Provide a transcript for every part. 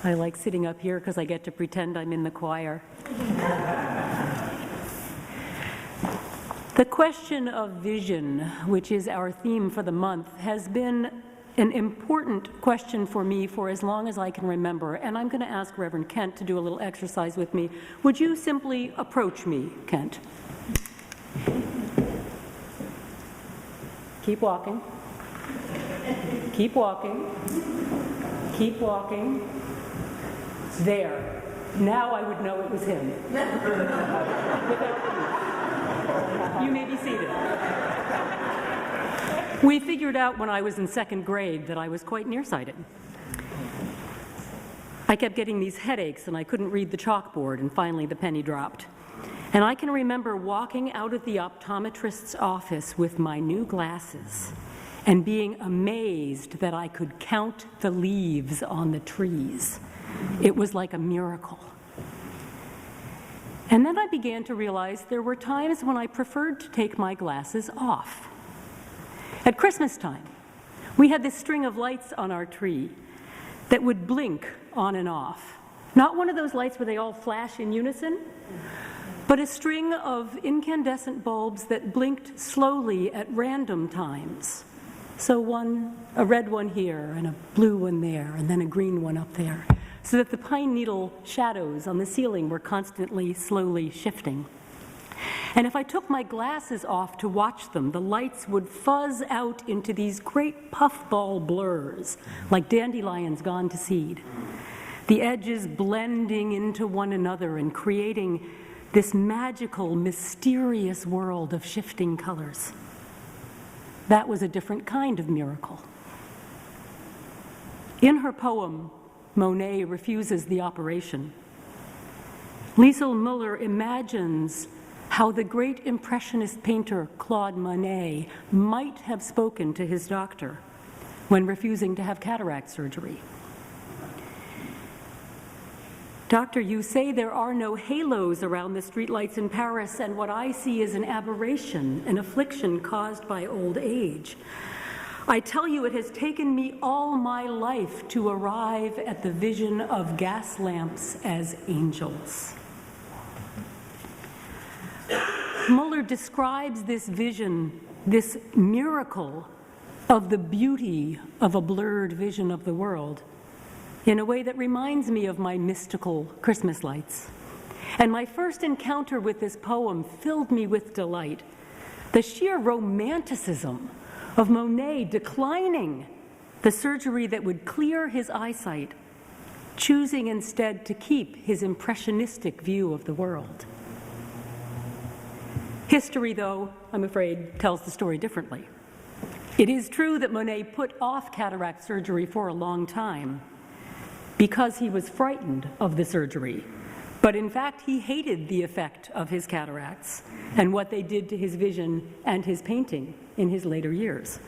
I like sitting up here because I get to pretend I'm in the choir. The question of vision, which is our theme for the month, has been an important question for me for as long as I can remember, and I'm going to ask Reverend Kent to do a little exercise with me. Would you simply approach me, Kent? Keep walking. Keep walking. Keep walking. There. Now I would know it was him. You may be seated. We figured out when I was in second grade that I was quite nearsighted. I kept getting these headaches and I couldn't read the chalkboard, and finally the penny dropped. And I can remember walking out of the optometrist's office with my new glasses and being amazed that I could count the leaves on the trees. It was like a miracle. And then I began to realize there were times when I preferred to take my glasses off. At Christmas time, we had this string of lights on our tree that would blink on and off. Not one of those lights where they all flash in unison, but a string of incandescent bulbs that blinked slowly at random times. So a red one here, and a blue one there, and then a green one up there, so that the pine needle shadows on the ceiling were constantly, slowly shifting. And if I took my glasses off to watch them, the lights would fuzz out into these great puffball blurs, like dandelions gone to seed, the edges blending into one another and creating this magical, mysterious world of shifting colors. That was a different kind of miracle. In her poem, Monet Refuses the Operation, Liesl Müller imagines how the great Impressionist painter Claude Monet might have spoken to his doctor when refusing to have cataract surgery. Doctor, you say there are no halos around the streetlights in Paris, and what I see is an aberration, an affliction caused by old age. I tell you, it has taken me all my life to arrive at the vision of gas lamps as angels. Müller describes this vision, this miracle of the beauty of a blurred vision of the world, in a way that reminds me of my mystical Christmas lights. And my first encounter with this poem filled me with delight. The sheer romanticism of Monet declining the surgery that would clear his eyesight, choosing instead to keep his impressionistic view of the world. History, though, I'm afraid, tells the story differently. It is true that Monet put off cataract surgery for a long time because he was frightened of the surgery. But in fact, he hated the effect of his cataracts and what they did to his vision and his painting in his later years.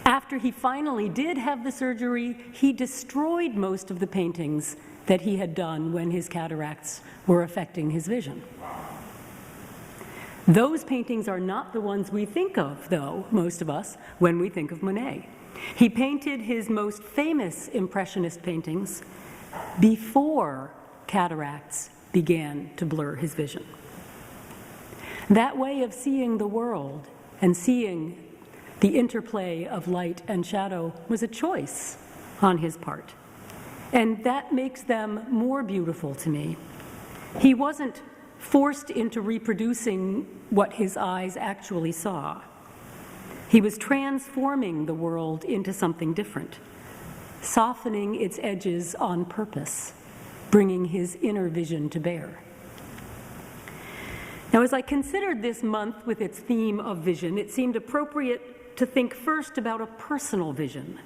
After he finally did have the surgery, he destroyed most of the paintings that he had done when his cataracts were affecting his vision. Those paintings are not the ones we think of, though, most of us, when we think of Monet. He painted his most famous Impressionist paintings before cataracts began to blur his vision. That way of seeing the world and seeing the interplay of light and shadow was a choice on his part. And that makes them more beautiful to me. He wasn't forced into reproducing what his eyes actually saw. He was transforming the world into something different, softening its edges on purpose, bringing his inner vision to bear. Now, as I considered this month with its theme of vision, it seemed appropriate to think first about a personal vision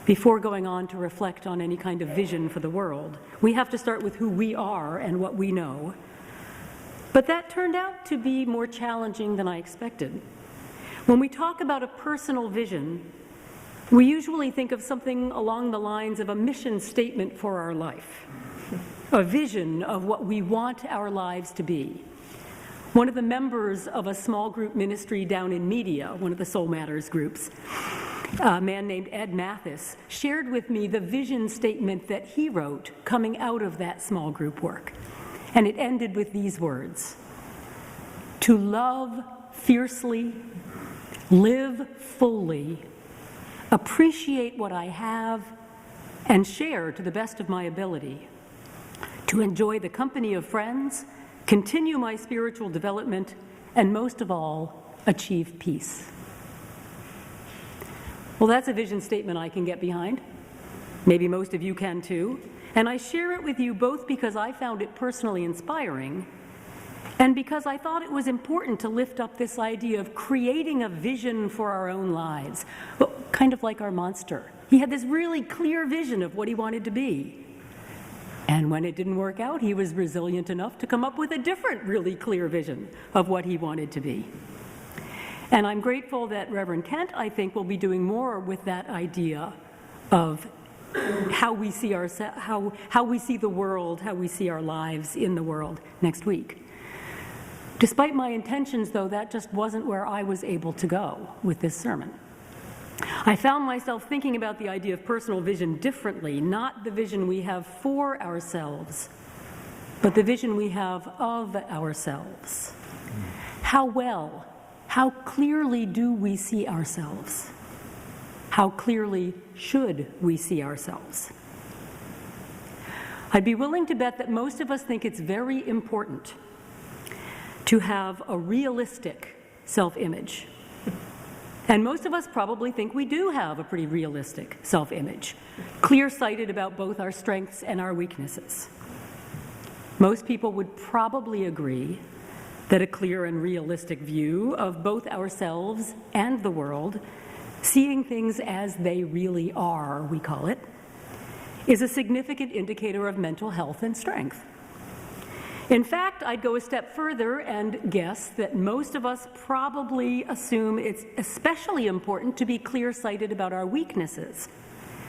before going on to reflect on any kind of vision for the world. We have to start with who we are and what we know. But that turned out to be more challenging than I expected. When we talk about a personal vision, we usually think of something along the lines of a mission statement for our life, a vision of what we want our lives to be. One of the members of a small group ministry down in Media, one of the Soul Matters groups, a man named Ed Mathis, shared with me the vision statement that he wrote coming out of that small group work. And it ended with these words: to love fiercely, live fully, appreciate what I have, and share to the best of my ability, to enjoy the company of friends, continue my spiritual development, and most of all, achieve peace. Well, that's a vision statement I can get behind. Maybe most of you can too. And I share it with you both because I found it personally inspiring and because I thought it was important to lift up this idea of creating a vision for our own lives. Well, kind of like our monster. He had this really clear vision of what he wanted to be. And when it didn't work out, he was resilient enough to come up with a different, really clear vision of what he wanted to be. And I'm grateful that Reverend Kent, I think, will be doing more with that idea of how we see how we see the world, how we see our lives in the world next week. Despite my intentions, though, that just wasn't where I was able to go with this sermon. I found myself thinking about the idea of personal vision differently, not the vision we have for ourselves, but the vision we have of ourselves. How well, how clearly do we see ourselves? How clearly should we see ourselves? I'd be willing to bet that most of us think it's very important to have a realistic self-image. And most of us probably think we do have a pretty realistic self-image, clear-sighted about both our strengths and our weaknesses. Most people would probably agree that a clear and realistic view of both ourselves and the world, seeing things as they really are, we call it, is a significant indicator of mental health and strength. In fact, I'd go a step further and guess that most of us probably assume it's especially important to be clear-sighted about our weaknesses,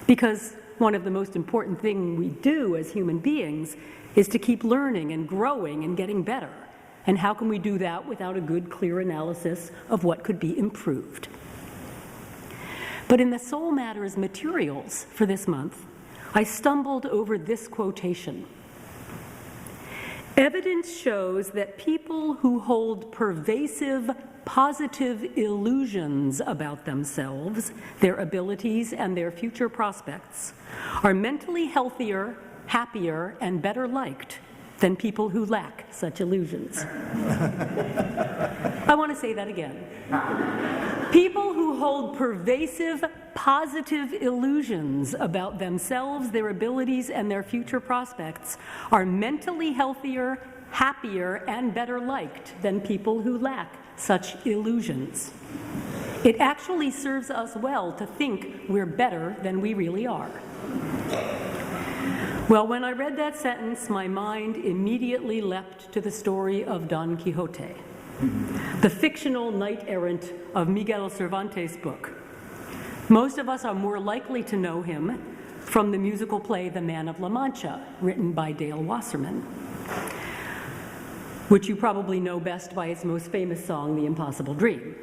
because one of the most important things we do as human beings is to keep learning and growing and getting better. And how can we do that without a good, clear analysis of what could be improved? But in the Soul Matters materials for this month, I stumbled over this quotation. Evidence shows that people who hold pervasive, positive illusions about themselves, their abilities, and their future prospects are mentally healthier, happier, and better liked than people who lack such illusions. I want to say that again. People who hold pervasive, positive illusions about themselves, their abilities, and their future prospects are mentally healthier, happier, and better liked than people who lack such illusions. It actually serves us well to think we're better than we really are. Well, when I read that sentence, my mind immediately leapt to the story of Don Quixote, the fictional knight-errant of Miguel Cervantes' book. Most of us are more likely to know him from the musical play The Man of La Mancha, written by Dale Wasserman, which you probably know best by its most famous song, The Impossible Dream.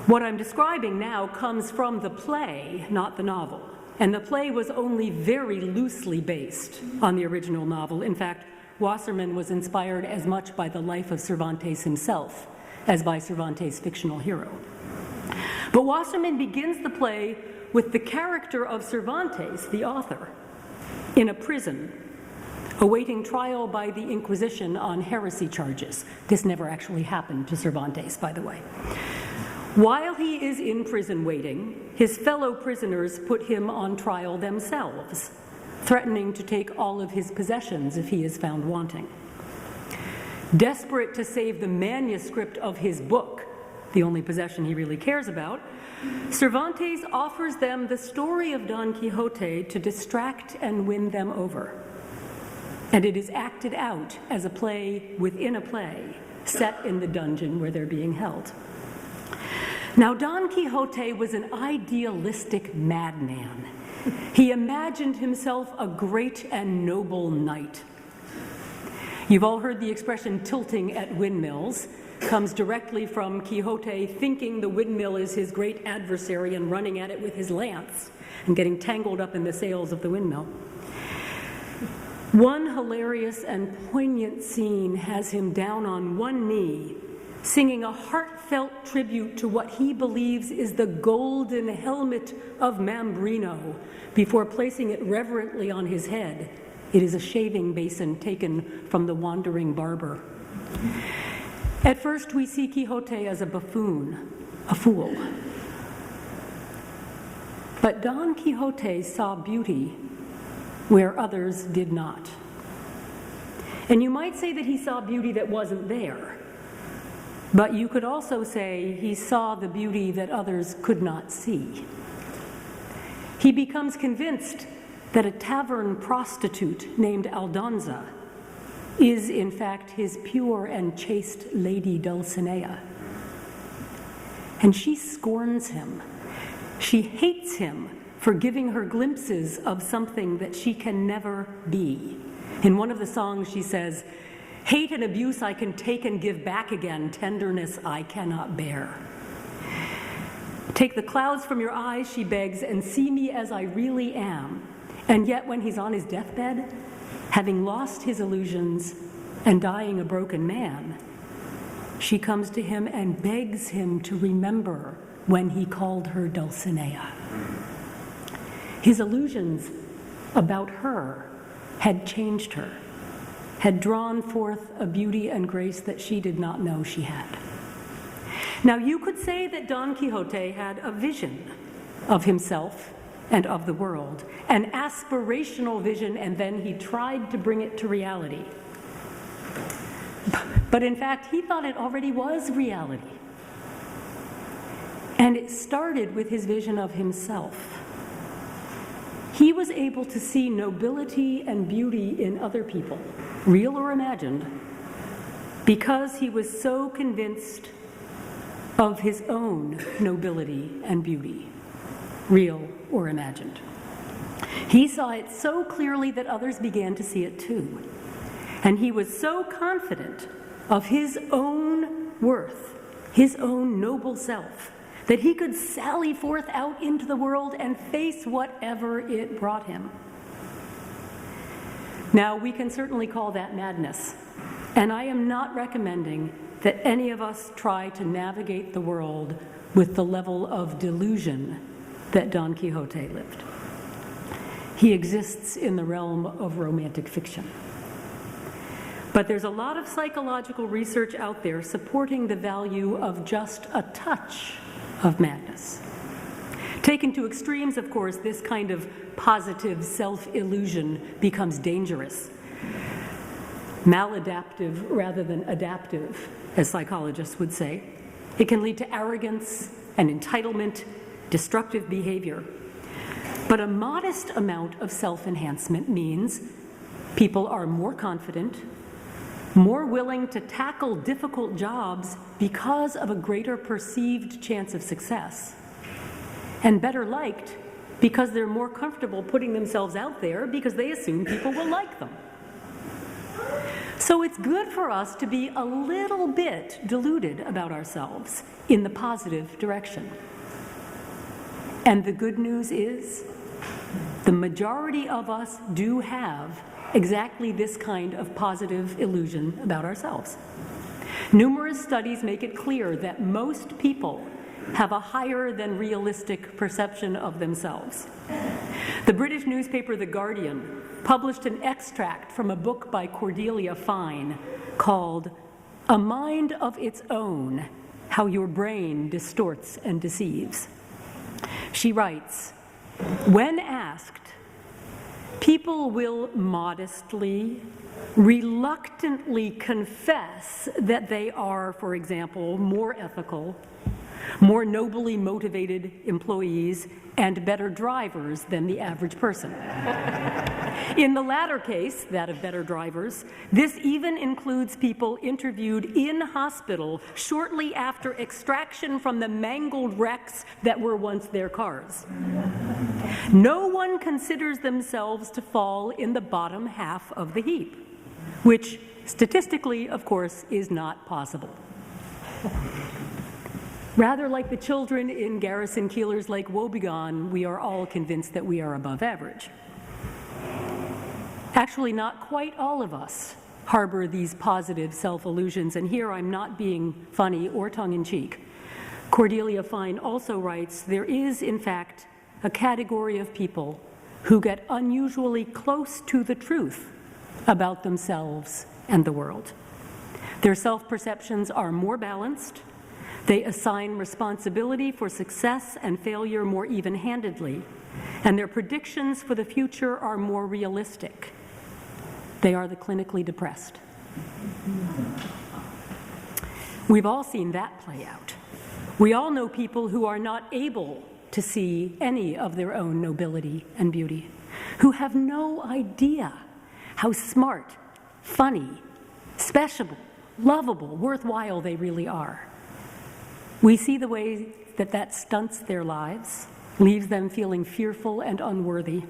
What I'm describing now comes from the play, not the novel. And the play was only very loosely based on the original novel. In fact, Wasserman was inspired as much by the life of Cervantes himself as by Cervantes' fictional hero. But Wasserman begins the play with the character of Cervantes, the author, in a prison, awaiting trial by the Inquisition on heresy charges. This never actually happened to Cervantes, by the way. While he is in prison waiting, his fellow prisoners put him on trial themselves, threatening to take all of his possessions if he is found wanting. Desperate to save the manuscript of his book, the only possession he really cares about, Cervantes offers them the story of Don Quixote to distract and win them over. And it is acted out as a play within a play, set in the dungeon where they're being held. Now, Don Quixote was an idealistic madman. He imagined himself a great and noble knight. You've all heard the expression tilting at windmills. Comes directly from Quixote thinking the windmill is his great adversary and running at it with his lance and getting tangled up in the sails of the windmill. One hilarious and poignant scene has him down on one knee, singing a heartfelt tribute to what he believes is the golden helmet of Mambrino before placing it reverently on his head. It is a shaving basin taken from the wandering barber. At first, we see Quixote as a buffoon, a fool. But Don Quixote saw beauty where others did not. And you might say that he saw beauty that wasn't there, but you could also say he saw the beauty that others could not see. He becomes convinced that a tavern prostitute named Aldonza is in fact his pure and chaste lady Dulcinea. And she scorns him. She hates him for giving her glimpses of something that she can never be. In one of the songs she says, "Hate and abuse I can take and give back again, tenderness I cannot bear." "Take the clouds from your eyes," she begs, "and see me as I really am." And yet when he's on his deathbed, having lost his illusions and dying a broken man, she comes to him and begs him to remember when he called her Dulcinea. His illusions about her had changed her, had drawn forth a beauty and grace that she did not know she had. Now you could say that Don Quixote had a vision of himself and of the world, an aspirational vision, and then he tried to bring it to reality. But in fact, he thought it already was reality. And it started with his vision of himself. He was able to see nobility and beauty in other people, real or imagined, because he was so convinced of his own nobility and beauty, real or imagined. He saw it so clearly that others began to see it too. And he was so confident of his own worth, his own noble self, that he could sally forth out into the world and face whatever it brought him. Now, we can certainly call that madness, and I am not recommending that any of us try to navigate the world with the level of delusion that Don Quixote lived. He exists in the realm of romantic fiction. But there's a lot of psychological research out there supporting the value of just a touch of madness. Taken to extremes, of course, this kind of positive self-illusion becomes dangerous. Maladaptive rather than adaptive, as psychologists would say. It can lead to arrogance and entitlement, destructive behavior. But a modest amount of self-enhancement means people are more confident, more willing to tackle difficult jobs because of a greater perceived chance of success, and better liked because they're more comfortable putting themselves out there because they assume people will like them. So it's good for us to be a little bit deluded about ourselves in the positive direction. And the good news is, the majority of us do have exactly this kind of positive illusion about ourselves. Numerous studies make it clear that most people have a higher than realistic perception of themselves. The British newspaper The Guardian published an extract from a book by Cordelia Fine called "A Mind of Its Own: How Your Brain Distorts and Deceives." She writes, "When asked, people will modestly, reluctantly confess that they are, for example, more ethical, more nobly motivated employees, and better drivers than the average person. In the latter case, that of better drivers, this even includes people interviewed in hospital shortly after extraction from the mangled wrecks that were once their cars. No one considers themselves to fall in the bottom half of the heap, which statistically, of course, is not possible. Rather, like the children in Garrison Keillor's Lake Woebegone, we are all convinced that we are above average. Actually, not quite all of us harbor these positive self-illusions, and here I'm not being funny or tongue-in-cheek. Cordelia Fine also writes, there is, in fact, a category of people who get unusually close to the truth about themselves and the world. Their self-perceptions are more balanced. They assign responsibility for success and failure more even-handedly, and their predictions for the future are more realistic. They are the clinically depressed. We've all seen that play out. We all know people who are not able to see any of their own nobility and beauty, who have no idea how smart, funny, special, lovable, worthwhile they really are. We see the way that that stunts their lives, leaves them feeling fearful and unworthy.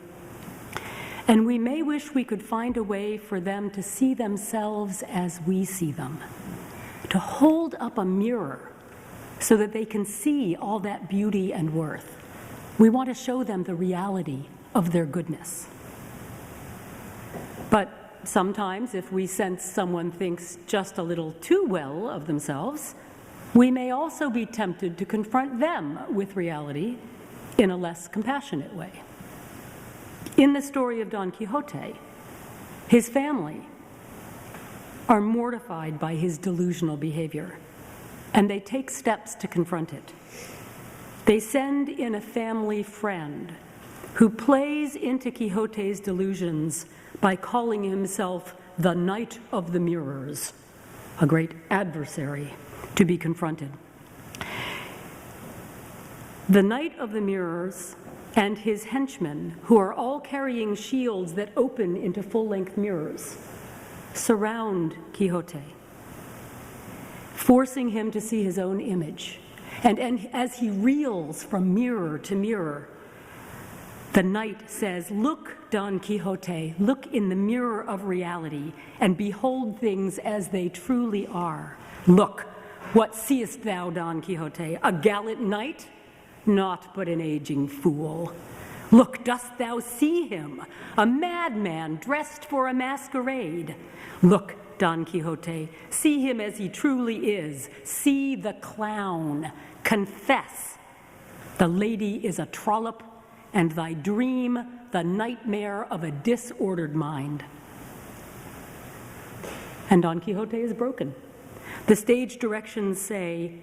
And we may wish we could find a way for them to see themselves as we see them, to hold up a mirror so that they can see all that beauty and worth. We want to show them the reality of their goodness. But sometimes, if we sense someone thinks just a little too well of themselves, we may also be tempted to confront them with reality in a less compassionate way. In the story of Don Quixote, his family are mortified by his delusional behavior, and they take steps to confront it. They send in a family friend who plays into Quixote's delusions by calling himself the Knight of the Mirrors, a great adversary to be confronted. The Knight of the Mirrors and his henchmen, who are all carrying shields that open into full-length mirrors, surround Quixote, forcing him to see his own image. And as he reels from mirror to mirror, the knight says, "Look, Don Quixote, look in the mirror of reality and behold things as they truly are. Look, what seest thou, Don Quixote? A gallant knight? Naught but an aging fool. Look, dost thou see him? A madman dressed for a masquerade. Look, Don Quixote, see him as he truly is. See the clown. Confess. The lady is a trollop, and thy dream the nightmare of a disordered mind." And Don Quixote is broken. The stage directions say,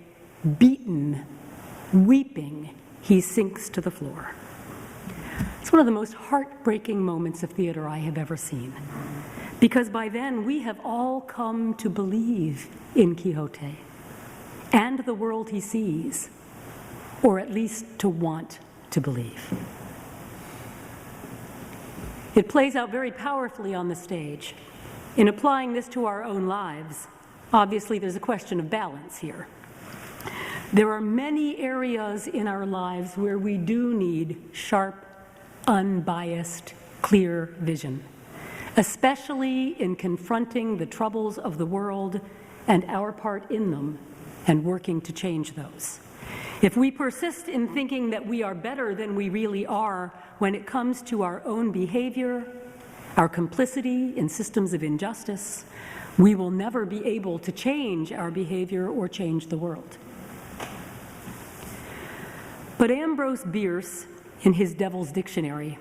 beaten, weeping, he sinks to the floor. It's one of the most heartbreaking moments of theater I have ever seen, because by then we have all come to believe in Quixote and the world he sees, or at least to want to believe. It plays out very powerfully on the stage. In applying this to our own lives, obviously there's a question of balance here. There are many areas in our lives where we do need sharp, unbiased, clear vision, especially in confronting the troubles of the world and our part in them and working to change those. If we persist in thinking that we are better than we really are when it comes to our own behavior, our complicity in systems of injustice, we will never be able to change our behavior or change the world. But Ambrose Bierce, in his Devil's Dictionary,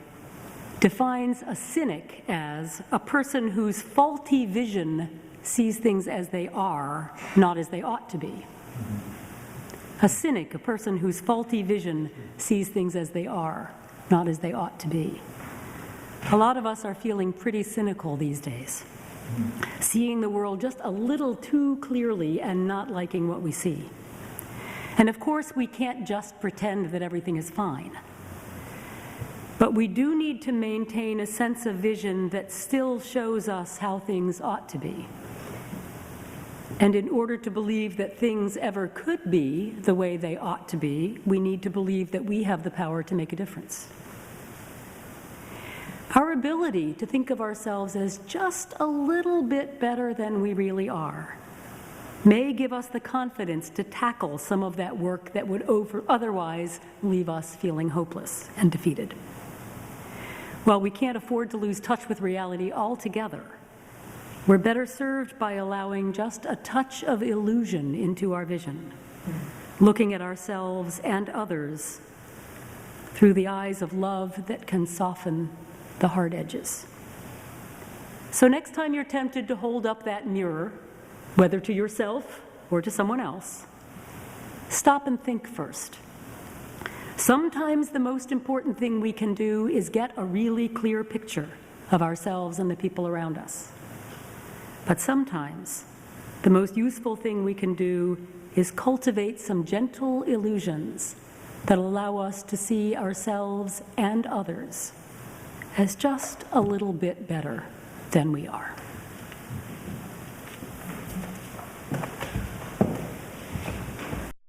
defines a cynic as a person whose faulty vision sees things as they are, not as they ought to be. A cynic, a person whose faulty vision sees things as they are, not as they ought to be. A lot of us are feeling pretty cynical these days, seeing the world just a little too clearly and not liking what we see. And of course, we can't just pretend that everything is fine. But we do need to maintain a sense of vision that still shows us how things ought to be. And in order to believe that things ever could be the way they ought to be, we need to believe that we have the power to make a difference. Our ability to think of ourselves as just a little bit better than we really are may give us the confidence to tackle some of that work that would otherwise leave us feeling hopeless and defeated. While we can't afford to lose touch with reality altogether, we're better served by allowing just a touch of illusion into our vision, looking at ourselves and others through the eyes of love that can soften the hard edges. So next time you're tempted to hold up that mirror, whether to yourself or to someone else, stop and think first. Sometimes the most important thing we can do is get a really clear picture of ourselves and the people around us. But sometimes the most useful thing we can do is cultivate some gentle illusions that allow us to see ourselves and others as just a little bit better than we are.